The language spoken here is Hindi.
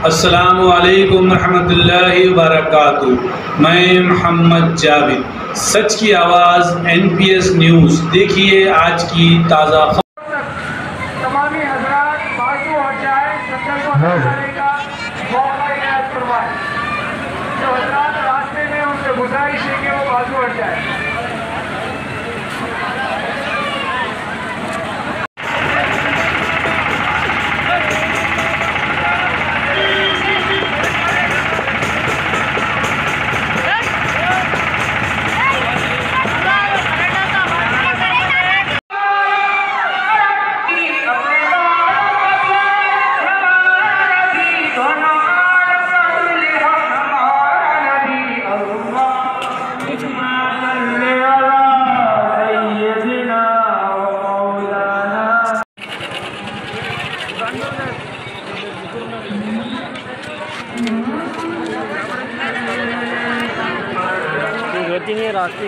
अस्सलामु अलैकुम रहमतुल्लाहि व बरकातुहू। मैं मोहम्मद जावेद, सच की आवाज़ NPS न्यूज़। देखिए आज की ताज़ा खबर। तमामी हज़रात बाजू हट जाए, जंगल को हटाने का मौका इनायत करवाए। जो हज़रात रास्ते में उनसे गुजारिश है कि वो बाजू हट जाए। रास्ते